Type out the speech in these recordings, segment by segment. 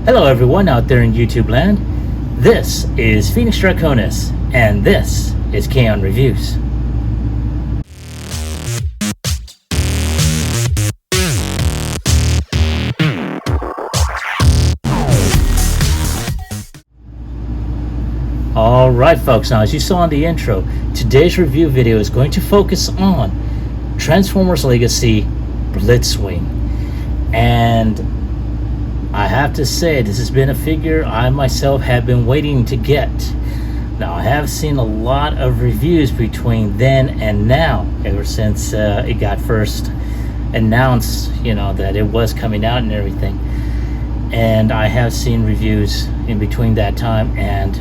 Hello everyone out there in YouTube land. This is Phoenix Draconis, and this is Kaon Reviews. Alright folks, now as you saw in the intro, today's review video is going to focus on Transformers Legacy Blitzwing. And I have to say, this has been a figure I myself have been waiting to get. Now, I have seen a lot of reviews between then and now, ever since it got first announced, that it was coming out and everything. And I have seen reviews in between that time, and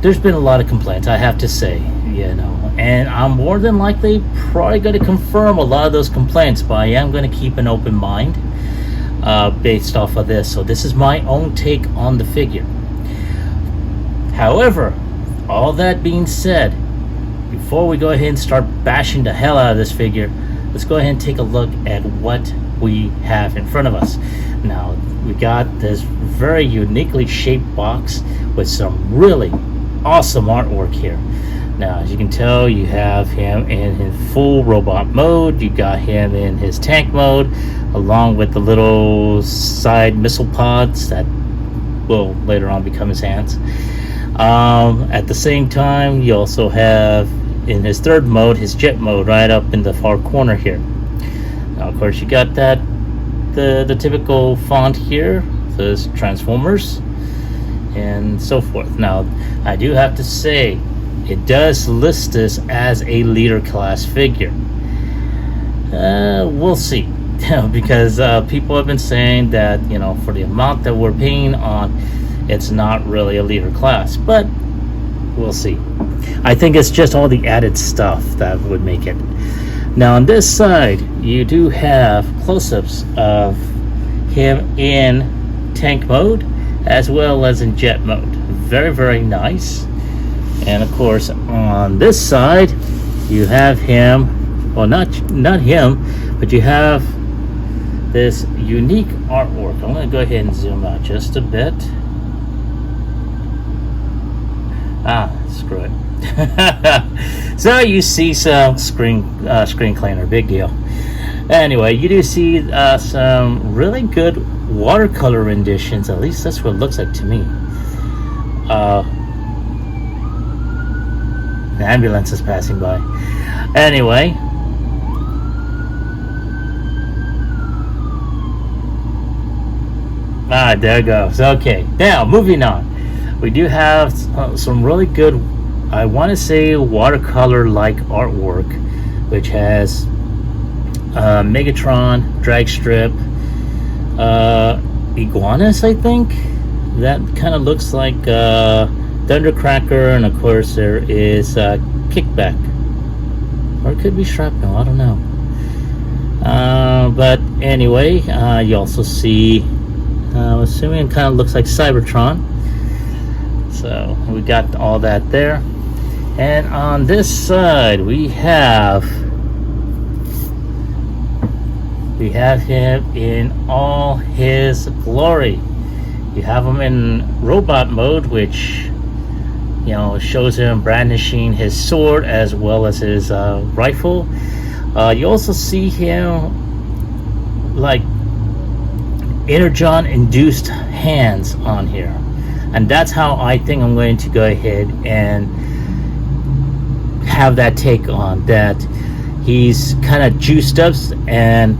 there's been a lot of complaints, I have to say, and I'm more than likely probably going to confirm a lot of those complaints, but I am going to keep an open mind based off of this. So this is my own take on the figure. However, all that being said, before we go ahead and start bashing the hell out of this figure, let's go ahead and take a look at what we have in front of us. Now, we got this very uniquely shaped box with some really awesome artwork here. Now, as you can tell, you have him in his full robot mode. You got him in his tank mode, along with the little side missile pods that will later on become his hands. At the same time, you also have in his third mode, his jet mode, right up in the far corner here. Now, of course, you got that the typical font here, says Transformers, and so forth. Now, I do have to say, it does list this as a leader class figure. We'll see. Because people have been saying that, for the amount that we're paying on, it's not really a leader class. But we'll see. I think it's just all the added stuff that would make it. Now, on this side, you do have close-ups of him in tank mode as well as in jet mode. Very, very nice. And of course, on this side, you have him, well, not him, but you have this unique artwork. I'm going to go ahead and zoom out just a bit. Screw it. So you see some screen cleaner, big deal. Anyway, you do see some really good watercolor renditions. At least that's what it looks like to me. The ambulance is passing by. Anyway, there it goes. Okay, now moving on. We do have some really good, I want to say, watercolor-like artwork, which has Megatron, drag strip, iguanas, I think. That kind of looks like Thundercracker, and of course there is Kickback, or it could be Shrapnel, I don't know. But anyway, you also see, I'm assuming it kind of looks like Cybertron. So we got all that there. And on this side we have him in all his glory. You have him in robot mode, which shows him brandishing his sword as well as his rifle. You also see him like Energon induced hands on here, and that's how I think I'm going to go ahead and have that take on that. He's kind of juiced up and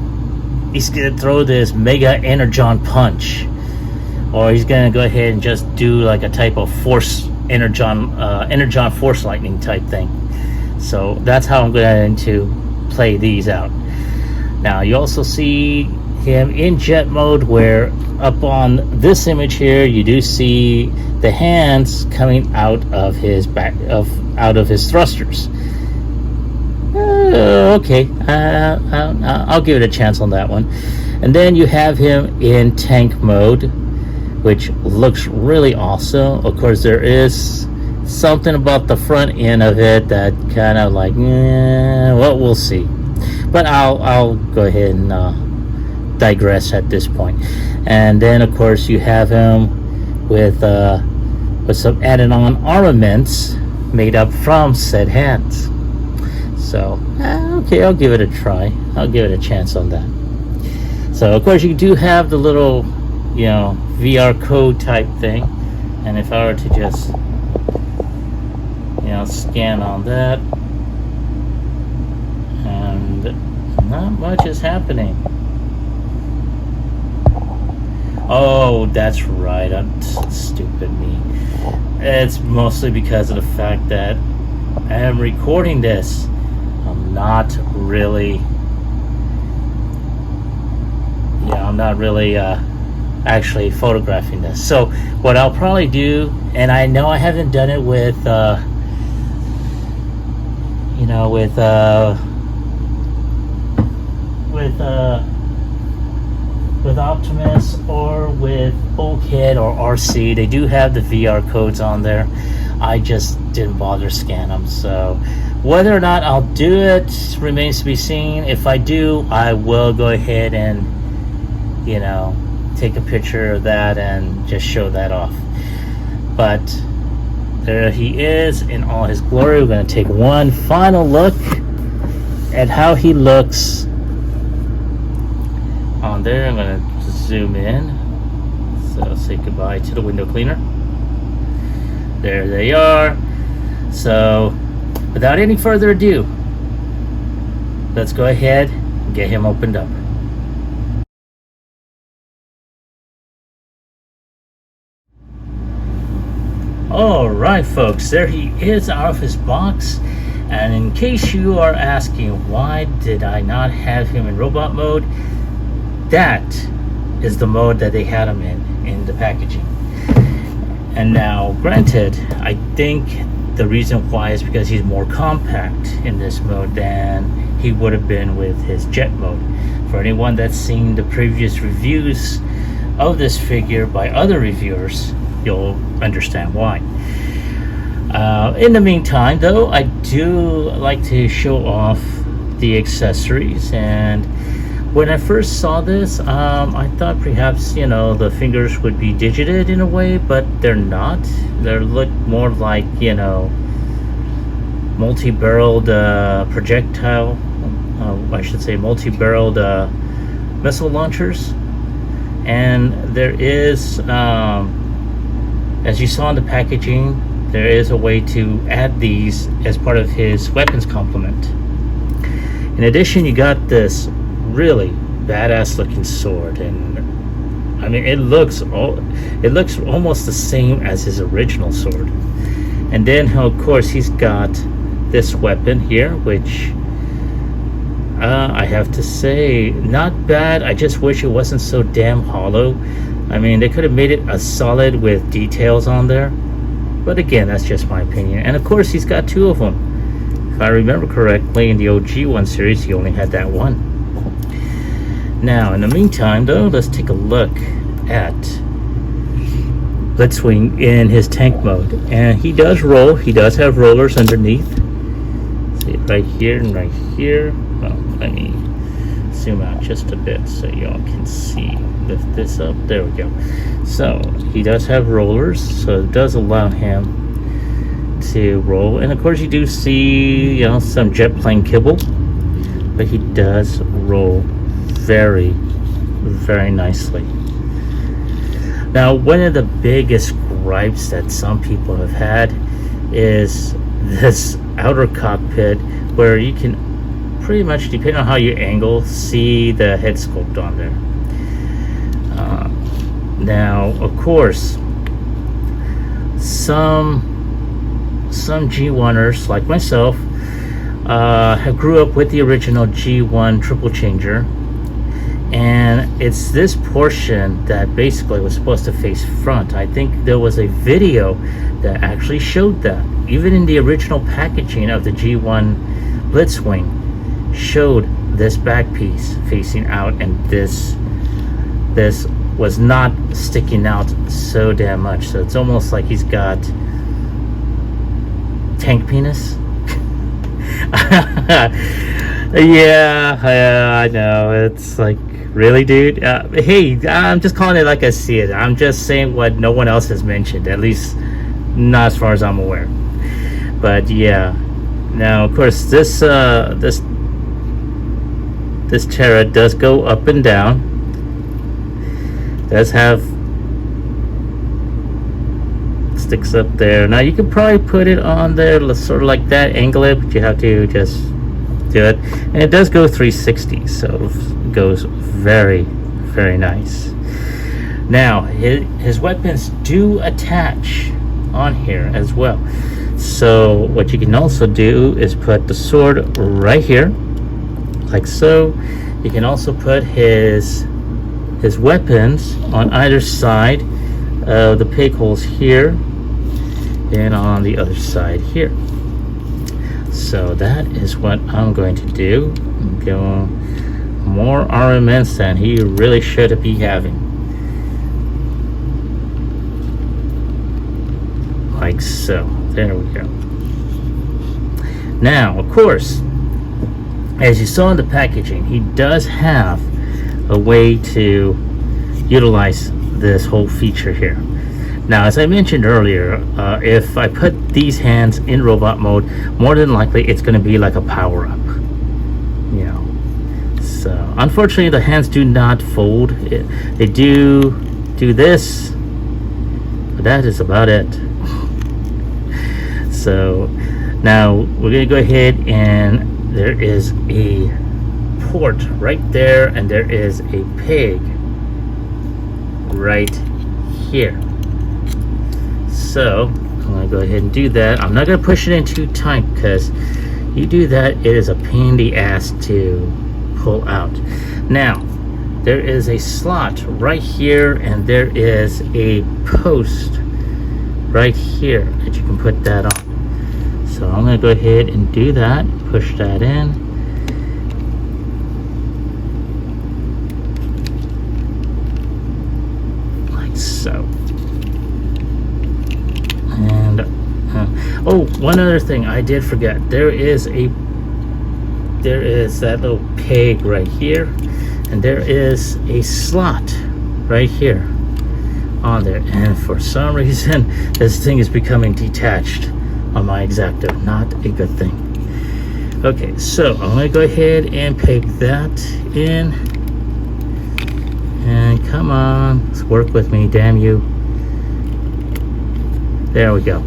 he's gonna throw this mega Energon punch, or he's gonna go ahead and just do like a type of force Energon force lightning type thing. So that's how I'm going to play these out. Now you also see him in jet mode, where up on this image here you do see the hands coming out of his out of his thrusters. Okay, I'll give it a chance on that one. And then you have him in tank mode, which looks really awesome. Of course, there is something about the front end of it that kind of like, well, we'll see. But I'll go ahead and digress at this point. And then of course you have him with some added on armaments made up from said hands. So okay, I'll give it a try. I'll give it a chance on that. So of course you do have the little, you know, VR code type thing, and if I were to just, you know, scan on that, and not much is happening. Oh, that's right, I'm stupid me. It's mostly because of the fact that I am recording this. I'm not really actually photographing this. So what I'll probably do, and I know I haven't done it with with Optimus or with Bulkhead or RC. They do have the VR codes on there. I just didn't bother scan them. So whether or not I'll do it remains to be seen. If I do, I will go ahead and, you know, take a picture of that and just show that off. But there he is in all his glory. We're going to take one final look at how he looks on there. I'm going to zoom in, so say goodbye to the window cleaner. There they are. So without any further ado, let's go ahead and get him opened up. Alright folks, there he is out of his box. And in case you are asking why did I not have him in robot mode, that is the mode that they had him in the packaging. And now granted, I think the reason why is because he's more compact in this mode than he would have been with his jet mode. For anyone that's seen the previous reviews of this figure by other reviewers, you'll understand why. In the meantime though, I do like to show off the accessories. And when I first saw this, I thought perhaps, you know, the fingers would be digited in a way, but they're not. They look more like, you know, multi-barreled projectile, I should say multi-barreled missile launchers. And there is, as you saw in the packaging, there is a way to add these as part of his weapons complement. In addition, you got this really badass looking sword, and I mean it looks almost the same as his original sword. And then of course he's got this weapon here, which I have to say, not bad. I just wish it wasn't so damn hollow. I mean, they could have made it a solid with details on there, but again, that's just my opinion. And of course he's got two of them. If I remember correctly, in the OG1 series he only had that one. Now in the meantime though, let's take a look at Blitzwing in his tank mode. And he does roll. He does have rollers underneath. See it right here and right here. Well, let me zoom out just a bit so y'all can see. Lift this up. There we go. So he does have rollers, so it does allow him to roll. And of course you do see, you know, some jet plane kibble, but he does roll very, very nicely. Now, one of the biggest gripes that some people have had is this outer cockpit, where you can pretty much, depending on how you angle, see the head sculpt on there. Now, of course, some G1ers like myself have grew up with the original G1 triple changer, and it's this portion that basically was supposed to face front. I think there was a video that actually showed that. Even in the original packaging of the G1 Blitzwing showed this back piece facing out, and this was not sticking out so damn much. So it's almost like he's got tank penis. Yeah, I know. It's like, Really, dude? Hey, I'm just calling it like I see it. I'm just saying what no one else has mentioned, at least not as far as I'm aware. But yeah, now of course this turret does go up and down. Does have sticks up there. Now you can probably put it on there sort of like that, angle it, but you have to just do it. And it does go 360, so it goes very, very nice. Now his weapons do attach on here as well. So what you can also do is put the sword right here, like so. You can also put his weapons on either side of the pig holes here and on the other side here. So that is what I'm going to do. Go more armaments than he really should be having. Like so. There we go. Now, of course, as you saw in the packaging, he does have a way to utilize this whole feature here. Now, as I mentioned earlier, if I put these hands in robot mode, more than likely it's going to be like a power-up. You know, so unfortunately the hands do not fold. They do this, but that is about it. So now we're going to go ahead, and there is a port right there, and there is a pig right here. So I'm going to go ahead and do that. I'm not going to push it in too tight, because you do that, it is a pain in the ass to pull out. Now there is a slot right here, and there is a post right here that you can put that on. So I'm going to go ahead and do that, push that in. Like so. And oh, one other thing I did forget. There is that little peg right here, and there is a slot right here on there, and for some reason this thing is becoming detached on my X-Acto. Not a good thing. Okay, so I'm going to go ahead and peg that in, and come on, let's work with me, damn you. There we go.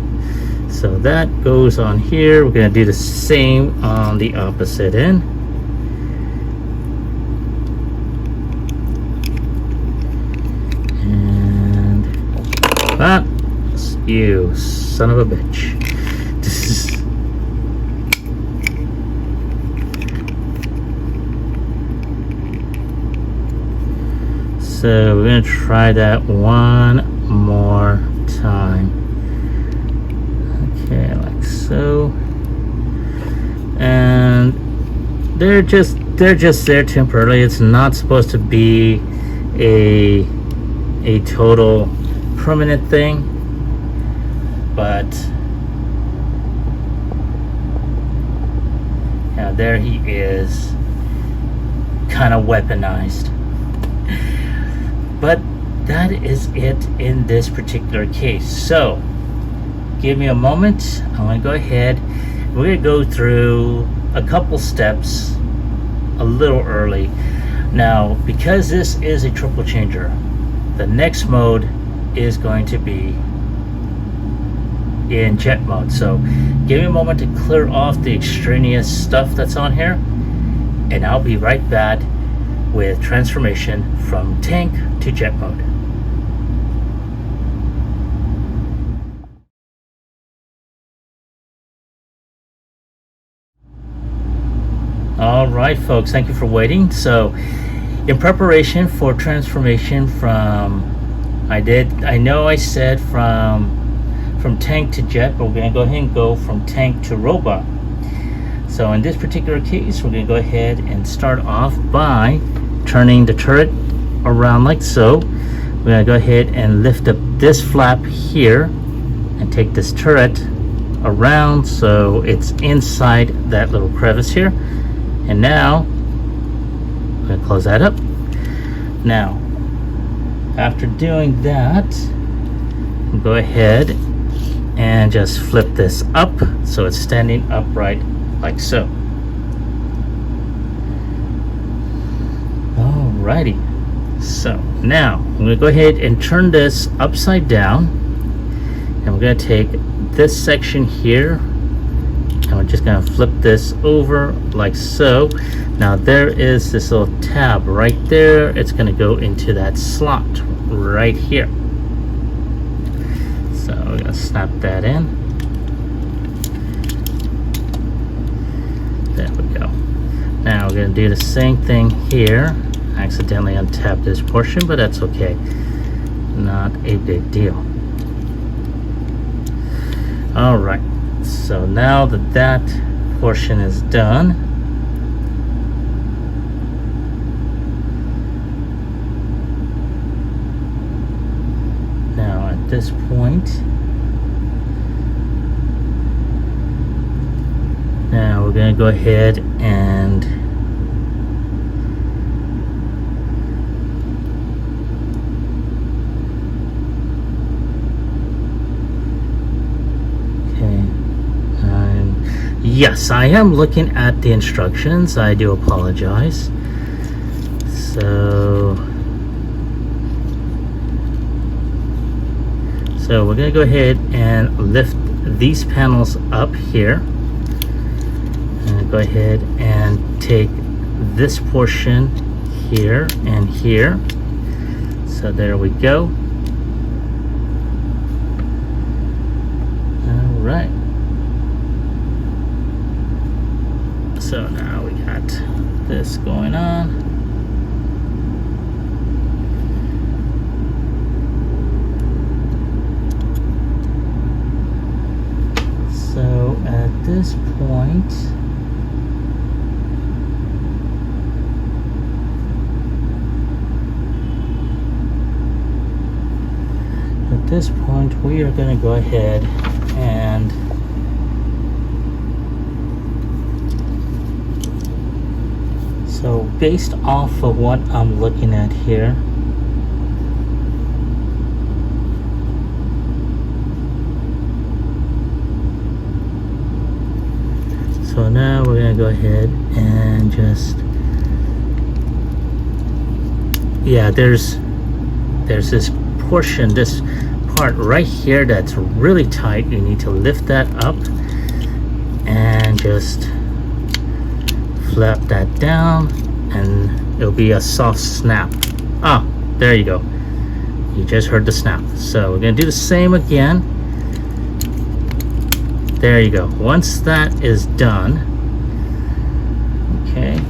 So that goes on here. We're going to do the same on the opposite end. And you son of a bitch. So we're going to try that one more time. Okay, like so. And they're just there temporarily. It's not supposed to be a total permanent thing, but now there he is, kind of weaponized. But that is it in this particular case. So give me a moment. I'm going to go ahead. We're going to go through a couple steps a little early. Now, because this is a triple changer, the next mode is going to be in jet mode. So give me a moment to clear off the extraneous stuff that's on here, and I'll be right back with transformation from tank to jet mode. All right, folks, thank you for waiting. So in preparation for transformation from, I know I said from tank to jet, but we're going to go ahead and go from tank to robot. So in this particular case, we're going to go ahead and start off by turning the turret around like so. We're going to go ahead and lift up this flap here and take this turret around so it's inside that little crevice here. And now I'm going to close that up. Now, after doing that, go ahead and just flip this up so it's standing upright like so. Alrighty, so now I'm going to go ahead and turn this upside down, and we're going to take this section here and we're just going to flip this over like so. Now there is this little tab right there. It's going to go into that slot right here. So we're going to snap that in. There we go. Now we're going to do the same thing here. I accidentally untapped this portion, but that's okay. Not a big deal. Alright, so now that that portion is done, now at this point, now we're going to go ahead and yes, I am looking at the instructions. I do apologize. So we're going to go ahead and lift these panels up here. And go ahead and take this portion here and here. So there we go. All right. So now we got this going on. So at this point, we are going to go ahead and so based off of what I'm looking at here, so now we're going to go ahead and just, yeah, there's this portion, this part right here that's really tight. You need to lift that up and just flap that down, and it'll be a soft snap. Ah, there you go. You just heard the snap. So we're gonna do the same again. There you go. Once that is done, okay.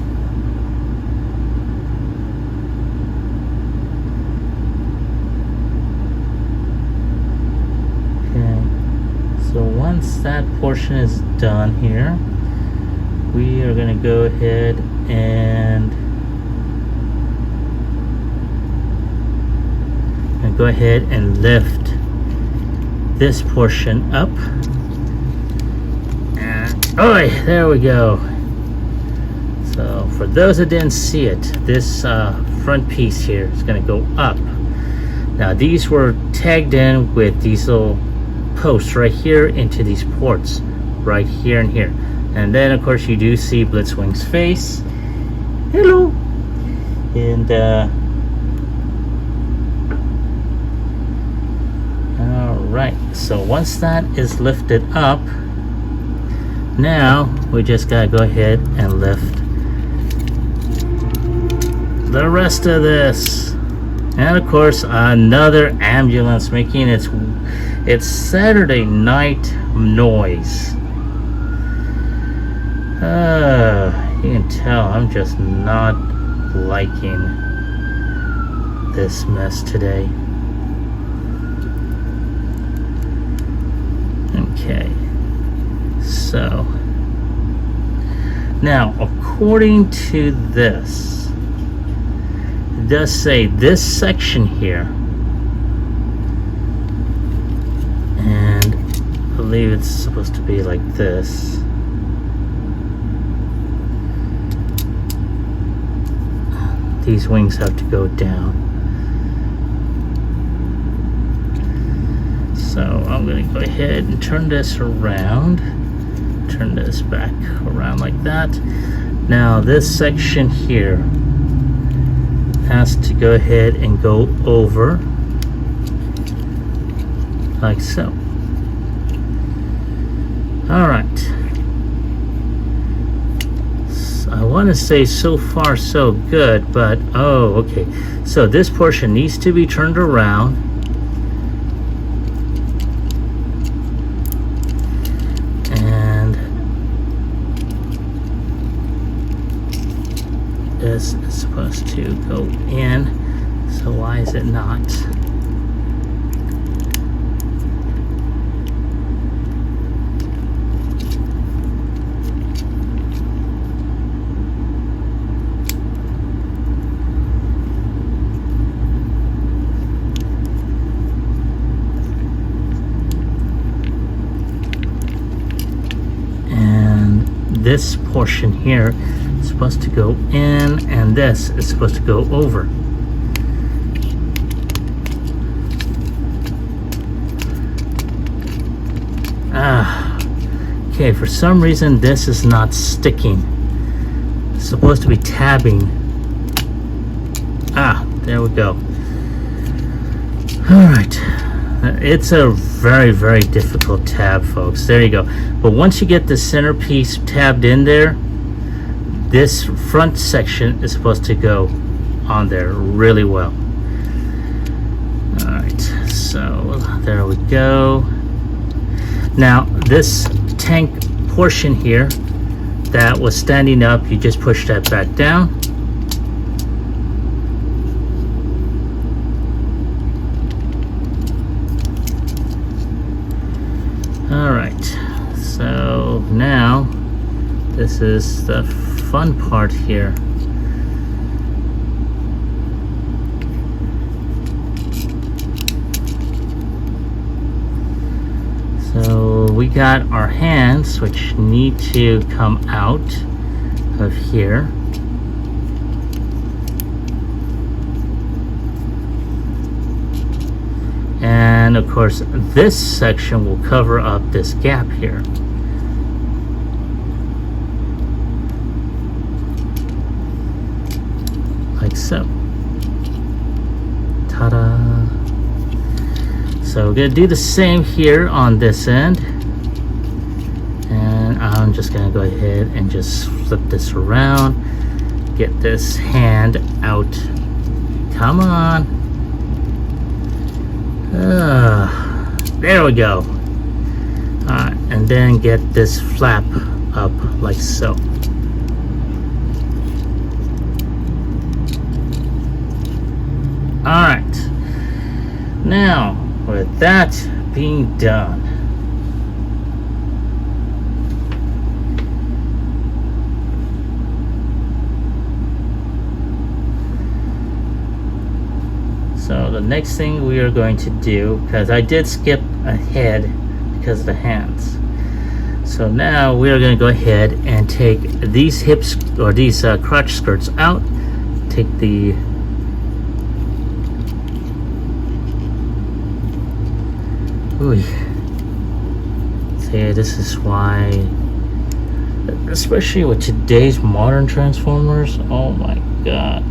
So once that portion is done here, we are going to go ahead and lift this portion up. And oh, there we go. So for those that didn't see it, this front piece here is going to go up. Now these were tagged in with these little posts right here into these ports right here and here, and then of course you do see Blitzwing's face. Hello. And all right, so once that is lifted up, now we just gotta go ahead and lift the rest of this. And of course another ambulance making its Saturday night noise. You can tell I'm just not liking this mess today. Okay, so now according to this, it does say this section here, and I believe it's supposed to be like this. these wings have to go down. So I'm going to go ahead and turn this around. Turn this back around like that. Now this section here has to go ahead and go over like so. Alright. I want to say so far so good, but oh, okay. So this portion needs to be turned around. And this is supposed to go in. So why is it not? This portion here is supposed to go in, and this is supposed to go over. Okay, for some reason this is not sticking. It's supposed to be tabbing. There we go. Alright. It's a very, very difficult tab, folks. There you go. But once you get the centerpiece tabbed in there, this front section is supposed to go on there really well. Alright, so there we go. Now, this tank portion here that was standing up, you just push that back down. Alright, so now this is the fun part here. So we got our hands, which need to come out of here. And of course, this section will cover up this gap here. Like so. Ta-da! So we're going to do the same here on this end. And I'm just going to go ahead and just flip this around. Get this hand out. Come on. There we go. And then get this flap up like so. Alright. Now, with that being done, so the next thing we are going to do, because I did skip ahead because of the hands. So now we are going to go ahead and take these hips or these crotch skirts out. Take the see, this is why, especially with today's modern transformers, oh my god.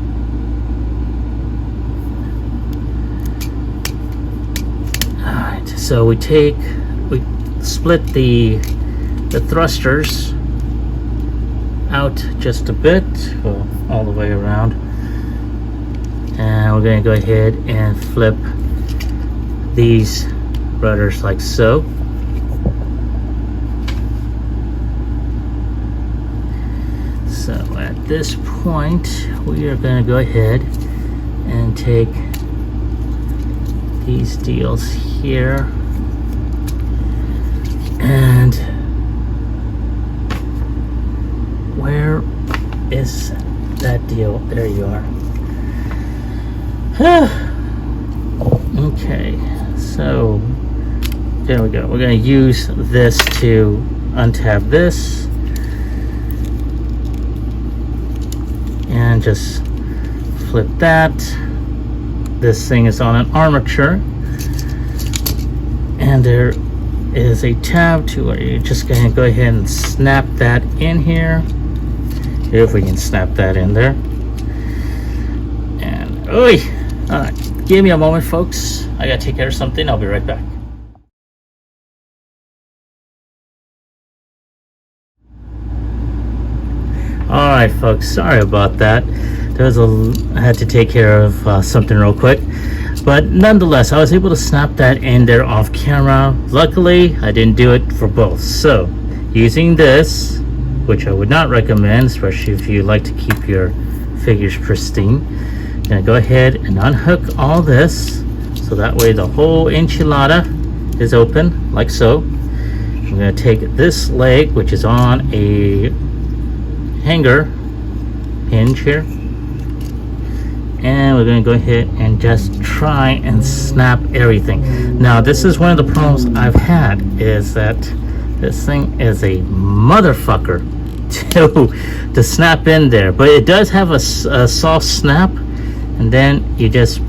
Alright, so we split the thrusters out just a bit, well, all the way around, and we're going to go ahead and flip these rudders like so. So at this point we are going to go ahead and take these deals here and where is that deal? There you are. Okay, so there we go. We're going to use this to untab this and just flip that. This thing is on an armature, and there is a tab to where you're just going to go ahead and snap that in here, if we can snap that in there. And all right, give me a moment, folks. I gotta take care of something. I'll be right back. All right, folks, sorry about that. I had to take care of something real quick, but nonetheless, I was able to snap that in there off camera. Luckily, I didn't do it for both. So, using this, which I would not recommend, especially if you like to keep your figures pristine, I'm gonna go ahead and unhook all this, so that way the whole enchilada is open, like so. I'm gonna take this leg, which is on a hanger hinge here, and we're going to go ahead and just try and snap everything. Now, this is one of the problems I've had, is that this thing is a motherfucker to snap in there, but it does have a soft snap, and then you just,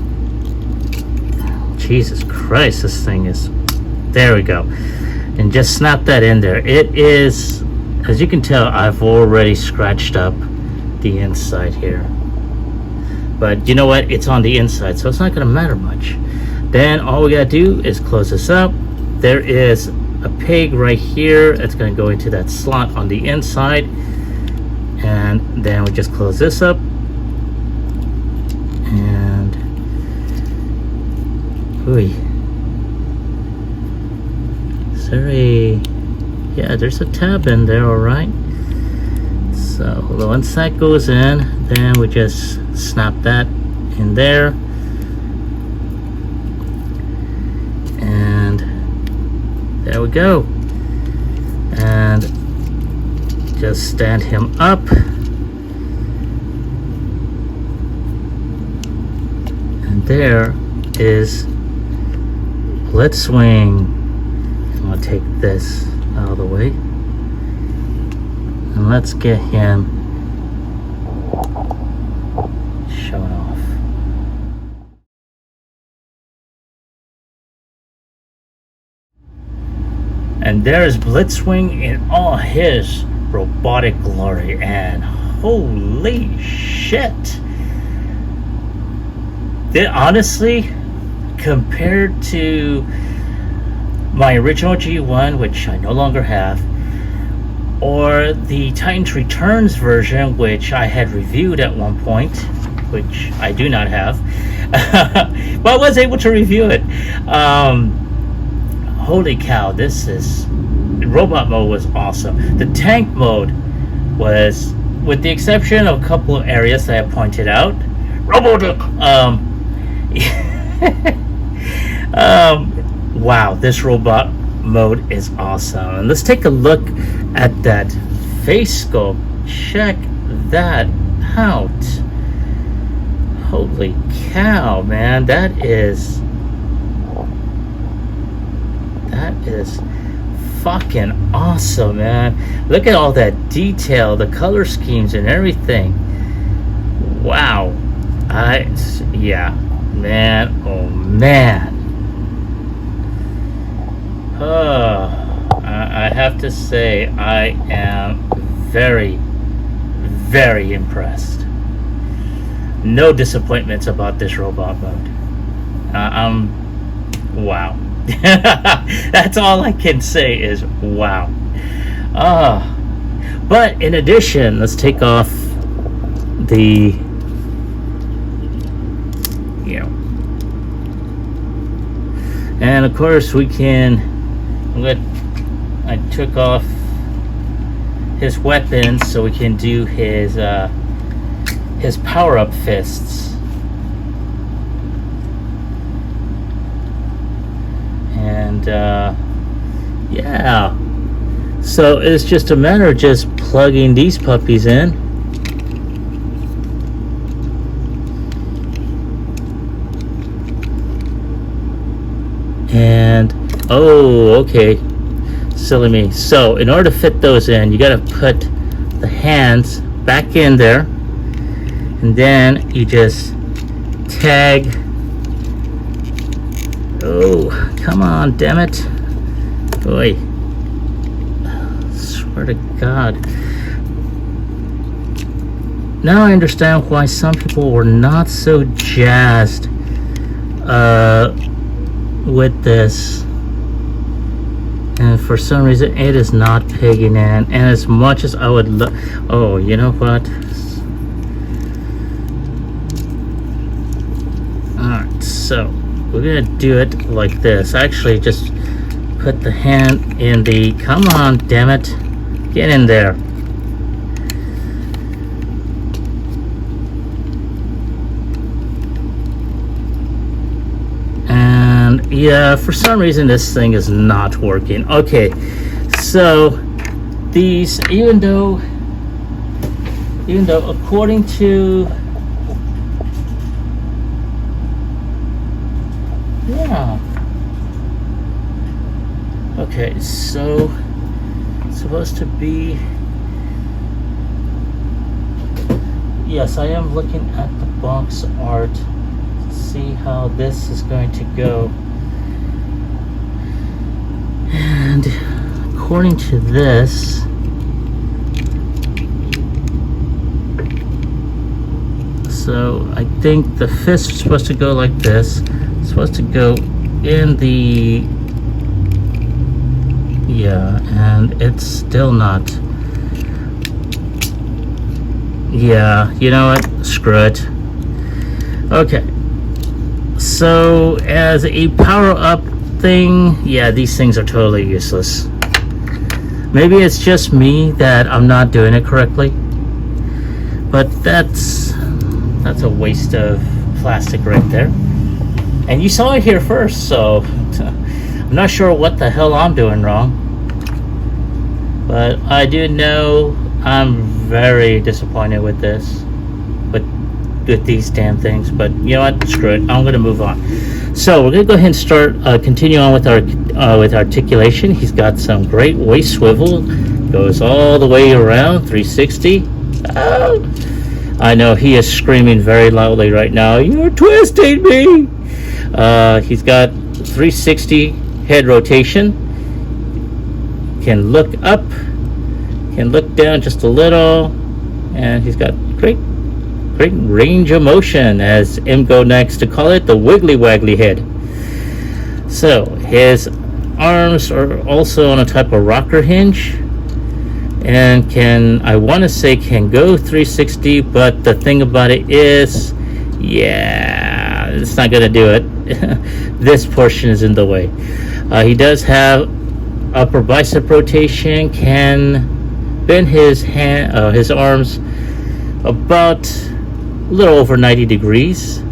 Jesus Christ, this thing is, there we go, and just snap that in there. It is, as you can tell, I've already scratched up the inside here, but you know what, it's on the inside, so it's not going to matter much. Then all we gotta do is close this up. There is a peg right here that's going to go into that slot on the inside, and then we just close this up, and is there a, yeah, there's a tab in there, all right. So once that goes in, then we just snap that in there, and there we go. And just stand him up, and there is Blitzwing. I'm gonna take this out of the way, and let's get him showing off. And there's Blitzwing in all his robotic glory, and holy shit, honestly, compared to my original G1, which I no longer have, or the Titans Returns version, which I had reviewed at one point, which I do not have, but I was able to review it. Holy cow, this is, robot mode was awesome. The tank mode was, with the exception of a couple of areas that I pointed out, robotic. Wow, this robot mode is awesome. And let's take a look at that face sculpt. Check that out. Holy cow, man, that is fucking awesome, man. Look at all that detail, the color schemes and everything. Wow. Yeah, man, oh man. I have to say, I am very, very impressed. No disappointments about this robot mode. Wow. That's all I can say is wow. But in addition, let's take off the, you know, and of course we can, I took off his weapons so we can do his power-up fists. And yeah, so it's just a matter of just plugging these puppies in, and oh, okay, silly me. So in order to fit those in, you got to put the hands back in there, and then you just tag. Oh, come on, damn it. Boy. Swear to God. Now I understand why some people were not so jazzed with this. And for some reason it is not pegging in. And as much as I would oh, you know what? Alright, so we're gonna do it like this. Actually, just put the hand in the, come on, damn it, get in there. And yeah, for some reason this thing is not working. Okay, so these, even though according to, yeah, okay, so it's supposed to be, yes, I am looking at the box art to see how this is going to go. And according to this, so I think the fist is supposed to go like this. It's supposed to go in the, yeah, and it's still not. Yeah, you know what? Screw it. Okay. So as a power-up thing, yeah, these things are totally useless. Maybe it's just me that I'm not doing it correctly, but that's a waste of plastic right there. And you saw it here first, so I'm not sure what the hell I'm doing wrong. But I do know I'm very disappointed with this, with these damn things. But you know what? Screw it. I'm gonna move on. So we're gonna go ahead and start continue on with our with articulation. He's got some great waist swivel, goes all the way around 360. Oh, I know he is screaming very loudly right now. You're twisting me. He's got 360 head rotation. Can look up, can look down just a little, and he's got great range of motion, as MGO likes to call it, the wiggly waggly head. So his arms are also on a type of rocker hinge, and I want to say can go 360, but the thing about it is, yeah, it's not gonna do it. This portion is in the way. He does have upper bicep rotation, can bend his arms about a little over 90 degrees.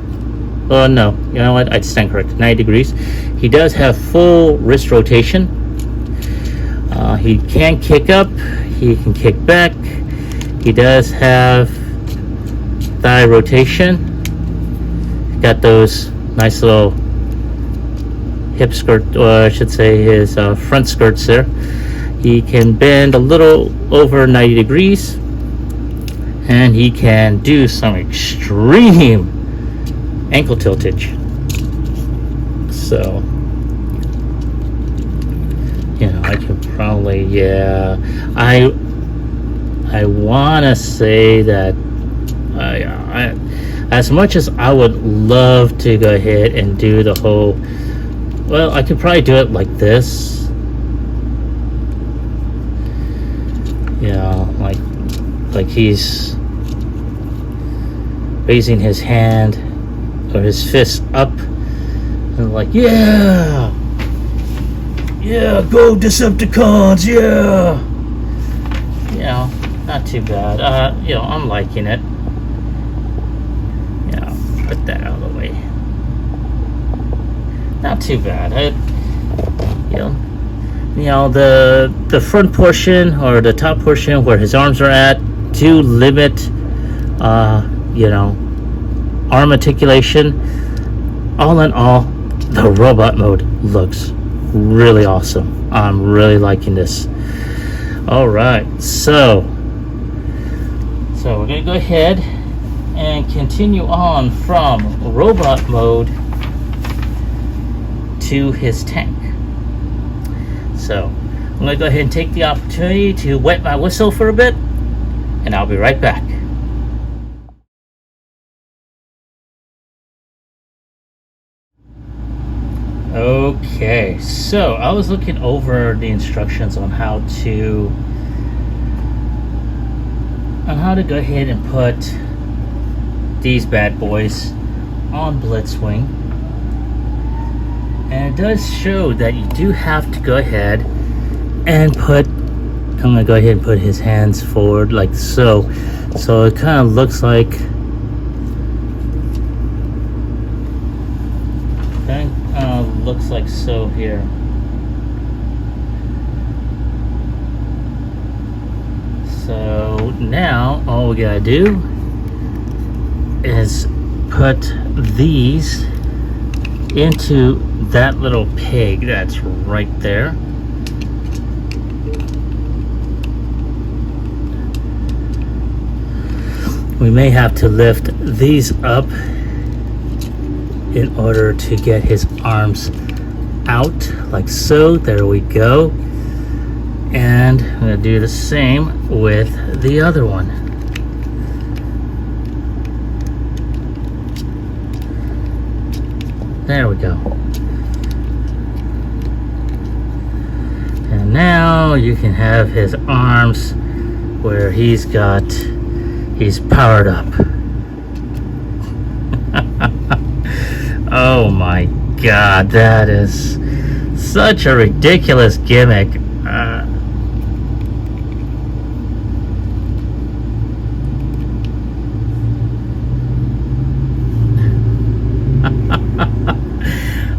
Oh no, you know what, I'd stand correct, 90 degrees. He does have full wrist rotation. He can kick up, he can kick back. He does have thigh rotation. Got those nice little hip skirt, or I should say his front skirts there. He can bend a little over 90 degrees, and he can do some extreme ankle tiltage. So, you know, I could probably, yeah, I want to say that I as much as I would love to go ahead and do the whole, well, I could probably do it like this. You know, like he's raising his hand or his fist up and like, yeah, go Decepticons, yeah. You know, not too bad. You know, I'm liking it. Put that out of the way. Not too bad. You know, the front portion or the top portion where his arms are at do limit, you know, arm articulation. All in all, the robot mode looks really awesome. I'm really liking this. All right, so we're gonna go ahead and continue on from robot mode to his tank. So I'm going to go ahead and take the opportunity to wet my whistle for a bit, and I'll be right back. Okay, so I was looking over the instructions on how to go ahead and put these bad boys on Blitzwing, and it does show that you do have to go ahead and put, I'm gonna go ahead and put his hands forward like so it kind of looks like so here. So now all we gotta do is put these into that little pig that's right there. We may have to lift these up in order to get his arms out like so. There we go. And I'm going to do the same with the other one. There we go. And now you can have his arms where he's powered up. Oh my God, that is such a ridiculous gimmick.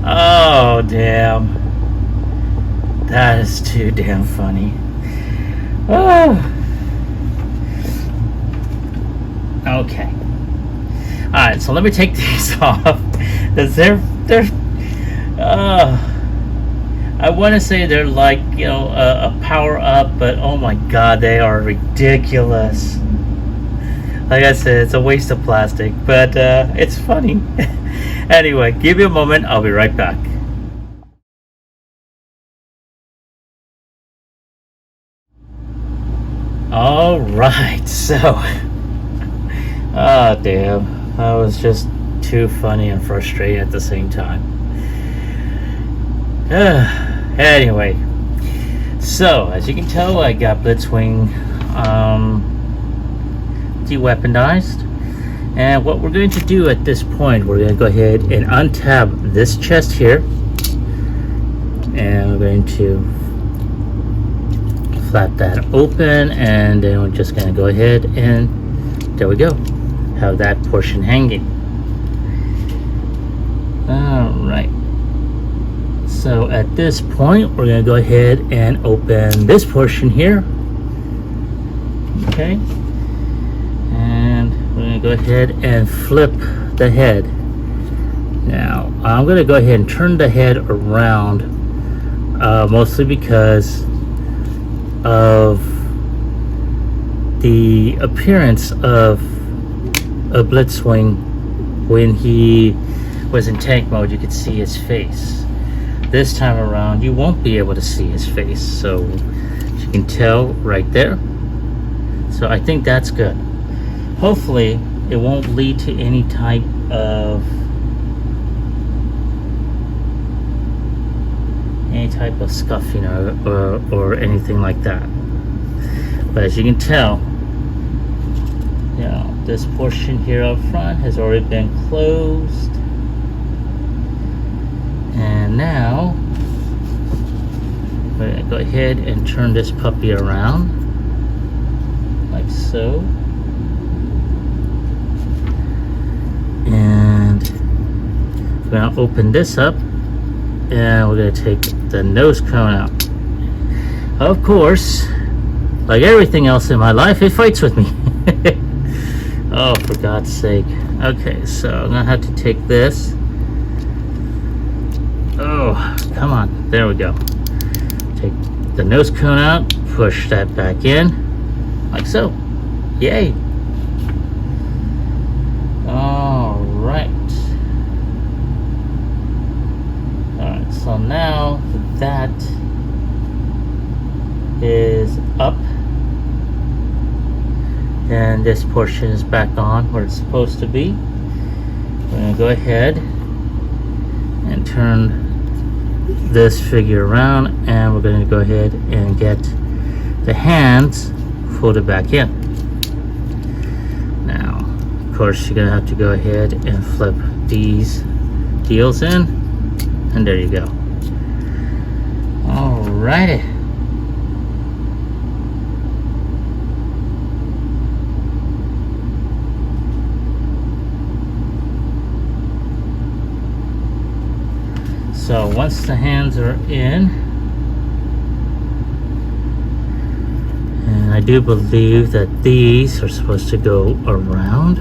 Oh damn, that is too damn funny. Oh. Okay. Alright, so let me take these off. They're I want to say they're like, you know, a power up, but oh my God, they are ridiculous. Like I said, it's a waste of plastic, but it's funny. Anyway, give me a moment, I'll be right back. All right, so oh damn, that was just too funny and frustrating at the same time. Anyway, so as you can tell, I got Blitzwing de-weaponized, and what we're going to do at this point, we're going to go ahead and untab this chest here, and we're going to flap that open, and then we're just going to go ahead and there we go, have that portion hanging. Alright, so at this point we're going to go ahead and open this portion here. Okay, and we're going to go ahead and flip the head. Now I'm going to go ahead and turn the head around, mostly because of the appearance of a Blitzwing. When he was in tank mode, you could see his face. This time around, you won't be able to see his face, so as you can tell right there. So I think that's good. Hopefully it won't lead to any type of scuffing or anything like that. But as you can tell, you know, this portion here up front has already been closed, and now we're going to go ahead and turn this puppy around like so, and we're going to open this up, and we're going to take the nose cone out. Of course, like everything else in my life, it fights with me. Oh, for God's sake. Okay, so I'm gonna have to take this. Oh, come on, there we go. Take the nose cone out, push that back in like so. Yay. So now that is up, and this portion is back on where it's supposed to be. We're going to go ahead and turn this figure around, and we're going to go ahead and get the hands folded back in. Now, of course, you're going to have to go ahead and flip these deals in, and there you go. Alrighty. So once the hands are in, and I do believe that these are supposed to go around.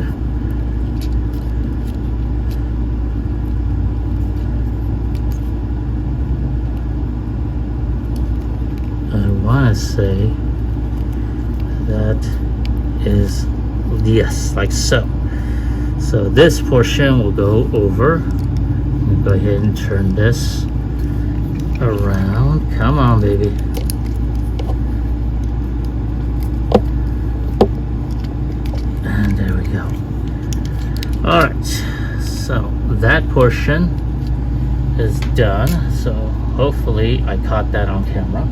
I want to say that is, yes, like so. So this portion will go over. Go ahead and turn this around. Come on, baby. And there we go. Alright, so that portion is done. So hopefully I caught that on camera.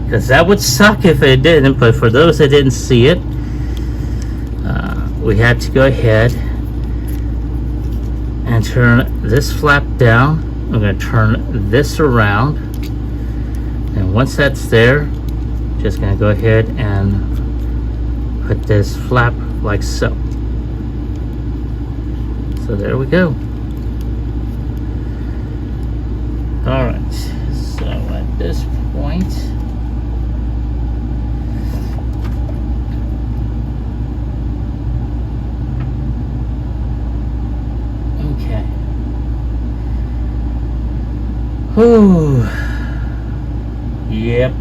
Because that would suck if it didn't. But for those that didn't see it, we had to go ahead and turn this flap down. I'm going to turn this around, and once that's there, just going to go ahead and put this flap like so. So there we go. Alright, so at this point, whew. Yep,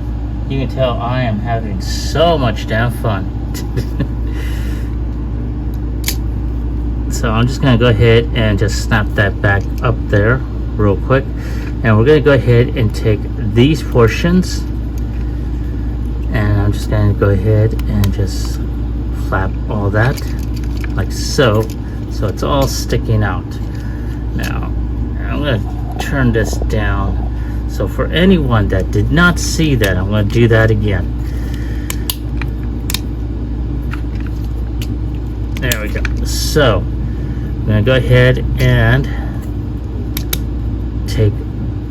you can tell I am having so much damn fun. So I'm just going to go ahead and just snap that back up there real quick. And we're going to go ahead and take these portions, and I'm just going to go ahead and just flap all that like so. So it's all sticking out. Now, I'm going to turn this down, so for anyone that did not see that, I'm going to do that again. There we go. So I'm going to go ahead and take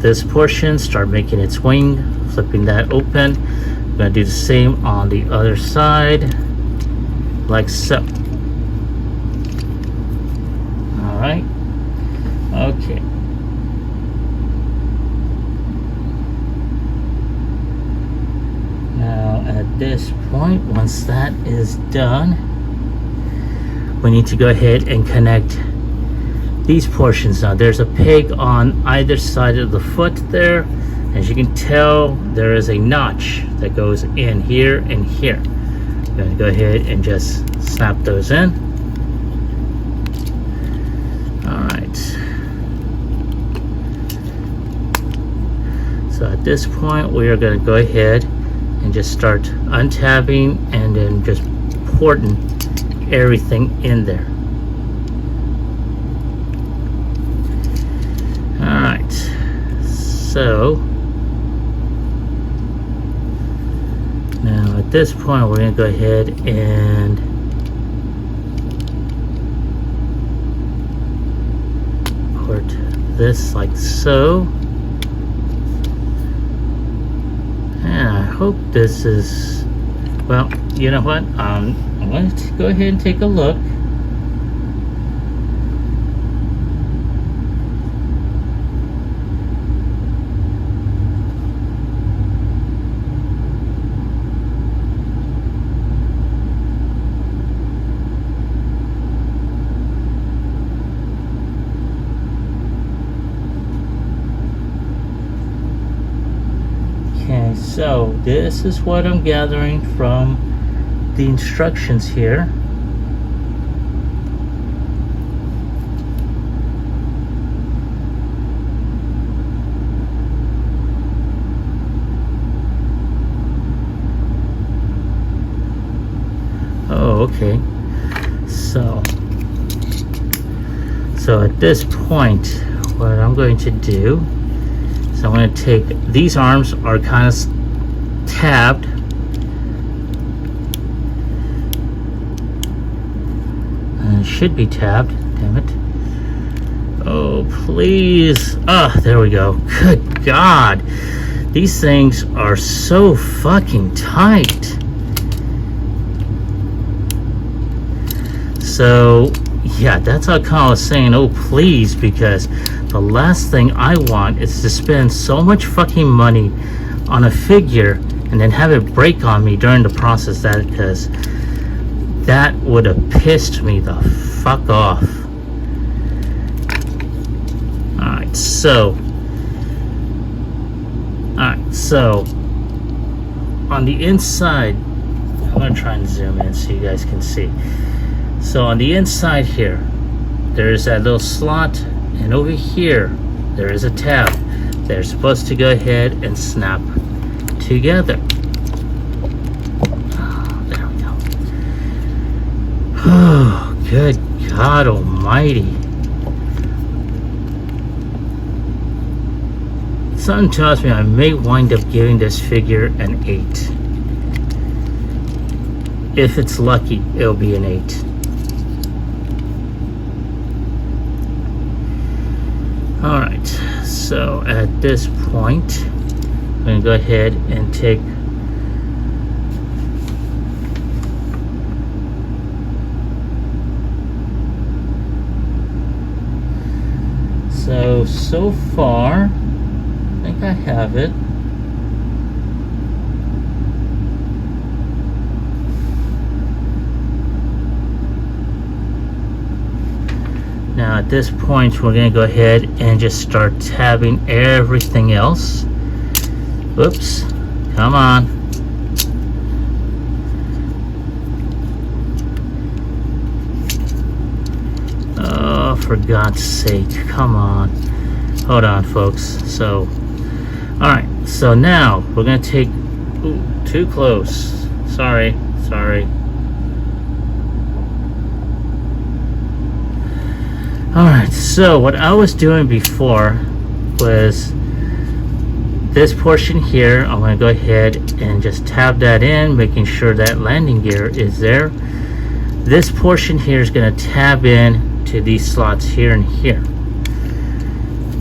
this portion, start making its wing, flipping that open. I'm going to do the same on the other side like so. Alright, okay. Now at this point, once that is done, we need to go ahead and connect these portions. Now there's a peg on either side of the foot there. As you can tell, there is a notch that goes in here and here. I'm going to go ahead and just snap those in. Alright. So at this point, we are going to go ahead and just start untabbing and then just porting everything in there. Alright, so now at this point we're going to go ahead and port this like so. And I hope this is, well, you know what, I'm going to go ahead and take a look. Okay, so this is what I'm gathering from the instructions here. Oh, okay. So at this point, what I'm going to do is I'm going to take, these arms are kind of tabbed. And it should be tabbed, damn it. Oh, please. Ah, there we go. Good God. These things are so fucking tight. So, yeah, that's how Kaon was saying, oh, please, because the last thing I want is to spend so much fucking money on a figure and then have it break on me during the process, that because that would have pissed me the fuck off. Alright, so on the inside, I'm gonna try and zoom in so you guys can see. So on the inside here, there's that little slot, and over here there is a tab. They're supposed to go ahead and snap together. Oh, there we go. Oh, good God almighty. Something tells me I may wind up giving this figure an 8. If it's lucky, it'll be an 8. Alright, so at this point, I'm going to go ahead and take so far, I think I have it. Now at this point, we're going to go ahead and just start tabbing everything else. Whoops, come on. Oh, for God's sake, come on. Hold on, folks. So, alright, so now we're going to take, ooh, too close. Sorry. Alright, so what I was doing before was this portion here. I'm going to go ahead and just tab that in, making sure that landing gear is there. This portion here is going to tab in to these slots here and here.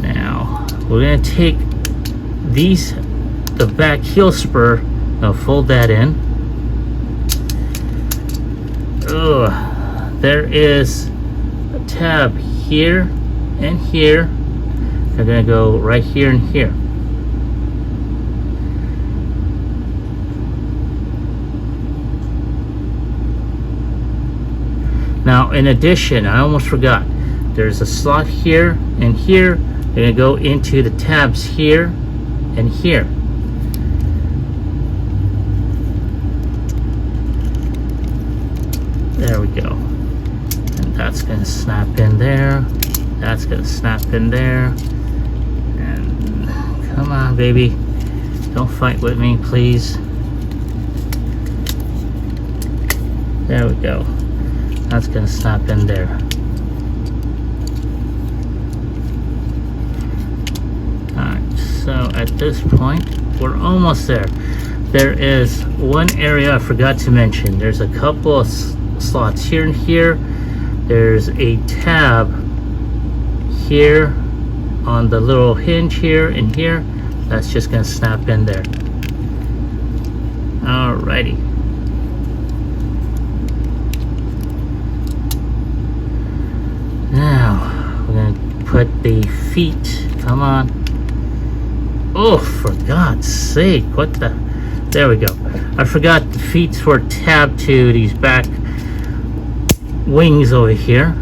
Now, we're going to take the back heel spur, I'll fold that in. Ugh, there is a tab here and here. They're going to go right here and here. Now, in addition, I almost forgot, there's a slot here and here. They're going to go into the tabs here and here. There we go. And that's going to snap in there. That's going to snap in there. And come on, baby. Don't fight with me, please. There we go. That's going to snap in there. Alright, so at this point, we're almost there. There is one area I forgot to mention. There's a couple of slots here and here. There's a tab here on the little hinge here and here. That's just going to snap in there. Alrighty. Now we're going to put the feet. Come on. Oh, for God's sake. What the? There we go. I forgot the feet were tabbed to these back wings over here.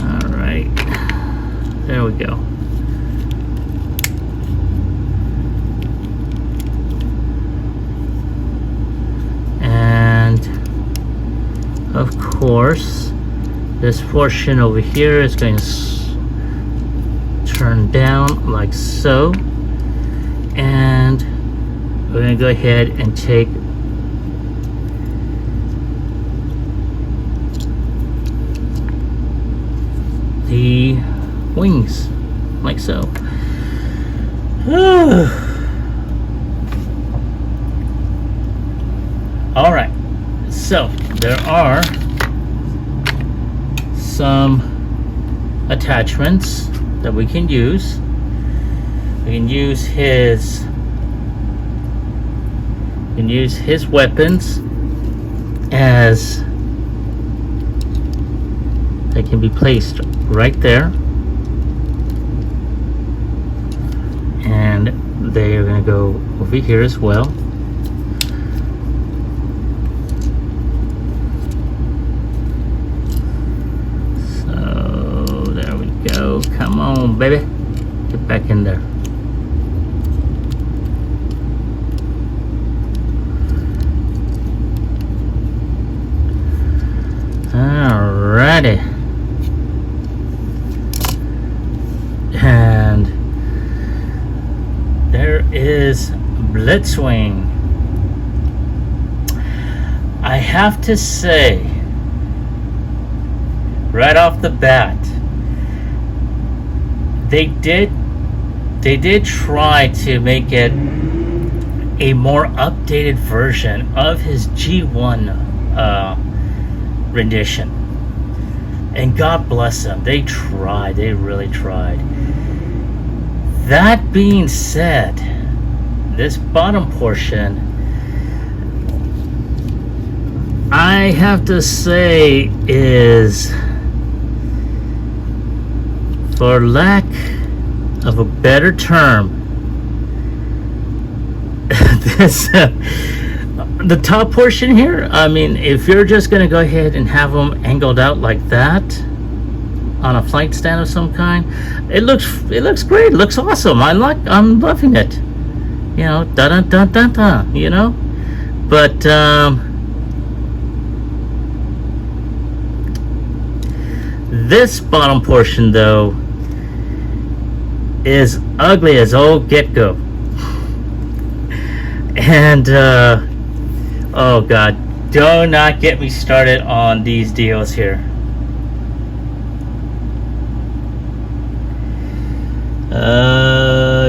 Alright. There we go. And of course, this portion over here is going to turn down like so. And we're gonna go ahead and take the wings like so. All right, so there are some attachments that we can use. We can use his weapons as they can be placed right there, and they are going to go over here as well. So there we go. Come on, baby, get back in there. Alrighty. And there is Blitzwing. I have to say, right off the bat, they did try to make it a more updated version of his G1 rendition, and God bless them, they tried, they really tried. That being said, this bottom portion, I have to say, is, for lack of a better term, this the top portion here, I mean, if you're just gonna go ahead and have them angled out like that on a flight stand of some kind, it looks great, it looks awesome. I'm loving it, you know, da da da da da, you know. But this bottom portion though is ugly as old get-go. And oh God, do not get me started on these deals here.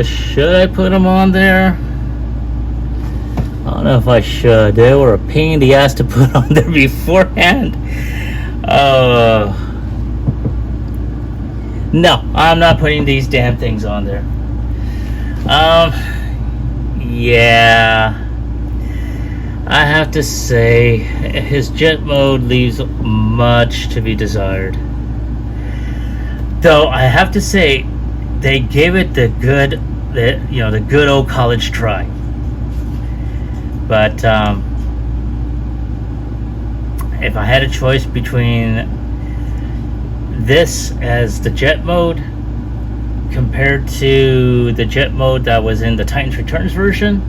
Should I put them on there? I don't know if I should. They were a pain in the ass to put on there beforehand. No, I'm not putting these damn things on there. Yeah, I have to say, his jet mode leaves much to be desired. Though I have to say, they gave it the good old college try. But if I had a choice between this as the jet mode compared to the jet mode that was in the Titans Returns version,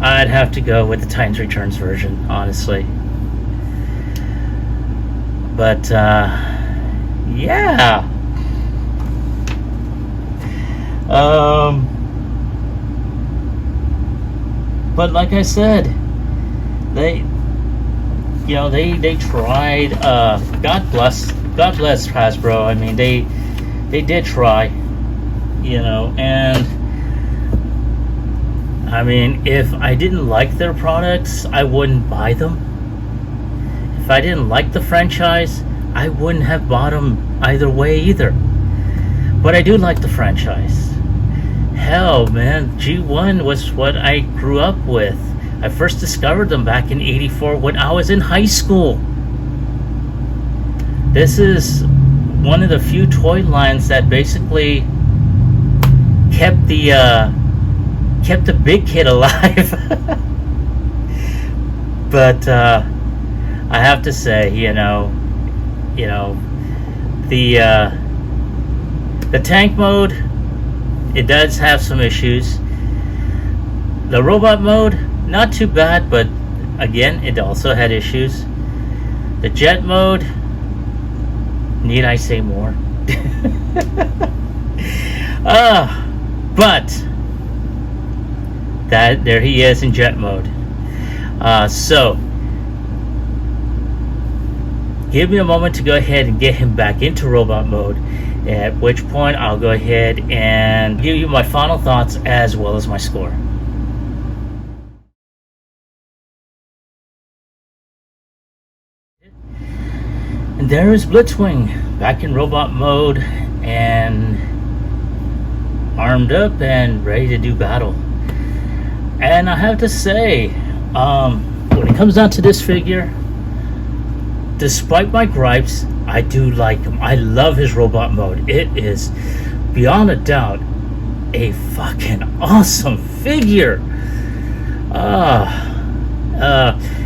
I'd have to go with the Titans Returns version, honestly. But yeah, but like I said, they tried. God bless Hasbro. I mean, they did try, you know. And I mean, if I didn't like their products, I wouldn't buy them. If I didn't like the franchise, I wouldn't have bought them either way either. But I do like the franchise. Hell, man, G1 was what I grew up with. I first discovered them back in '84 when I was in high school. This is one of the few toy lines that basically kept the big kid alive. But I have to say, the tank mode, it does have some issues. The robot mode, not too bad, but again, it also had issues. The jet mode, need I say more? But that there he is in jet mode. So give me a moment to go ahead and get him back into robot mode, at which point I'll go ahead and give you my final thoughts as well as my score. And there is Blitzwing back in robot mode and armed up and ready to do battle. And I have to say, when it comes down to this figure, despite my gripes, I do like him. I love his robot mode. It is beyond a doubt a fucking awesome figure.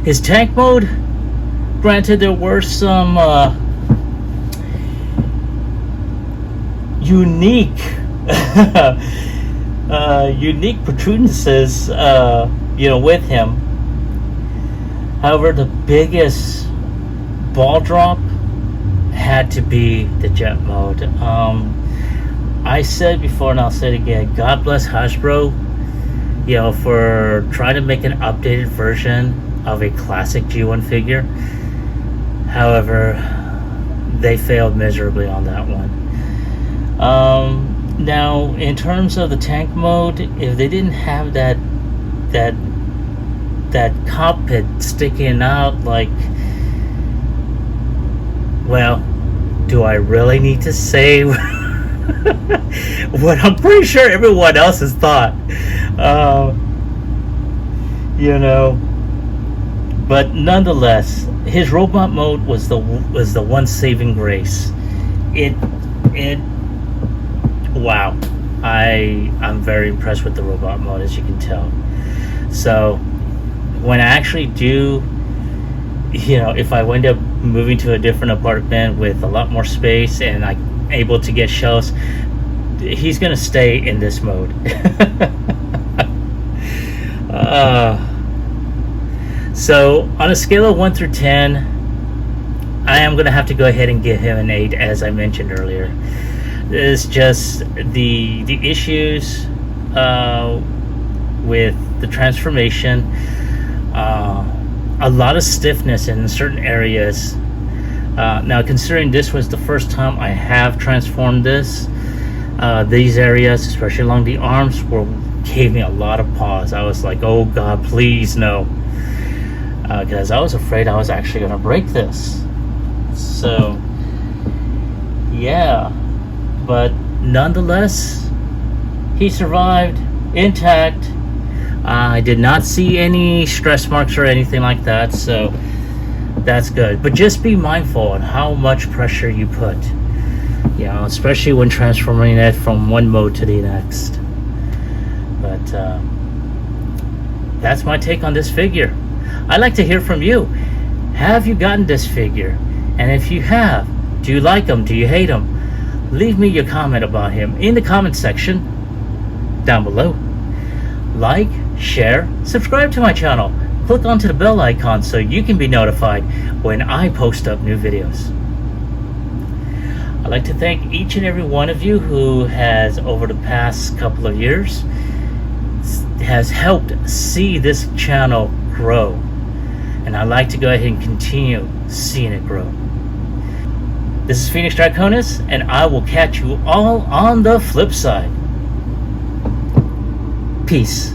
His tank mode, granted, there were some unique protrudences, with him. However, the biggest ball drop had to be the jet mode. I said before and I'll say it again, God bless Hasbro, for trying to make an updated version of a classic G1 figure. However, they failed miserably on that one. Now, in terms of the tank mode, if they didn't have that cockpit sticking out, like, well, do I really need to say what I'm pretty sure everyone else has thought? But nonetheless, his robot mode was the one saving grace. Wow, I'm very impressed with the robot mode, as you can tell. So when I actually do, if I wind up moving to a different apartment with a lot more space and I'm able to get shelves, he's gonna stay in this mode. So on a scale of 1 through 10, I am gonna have to go ahead and give him an 8, as I mentioned earlier. It's just the issues with the transformation, a lot of stiffness in certain areas. Now, considering this was the first time I have transformed this, these areas, especially along the arms, gave me a lot of pause. I was like, oh God, please no, because I was afraid I was actually going to break this. So yeah, but nonetheless, he survived intact. I did not see any stress marks or anything like that, so that's good. But just be mindful on how much pressure you put, especially when transforming it from one mode to the next. But that's my take on this figure. I'd like to hear from you. Have you gotten this figure? And if you have, do you like him? Do you hate him? Leave me your comment about him in the comment section down below. Like, share, subscribe to my channel. Click onto the bell icon so you can be notified when I post up new videos. I'd like to thank each and every one of you who has, over the past couple of years, has helped see this channel grow. And I'd like to go ahead and continue seeing it grow. This is Phoenix Draconis, and I will catch you all on the flip side. Peace.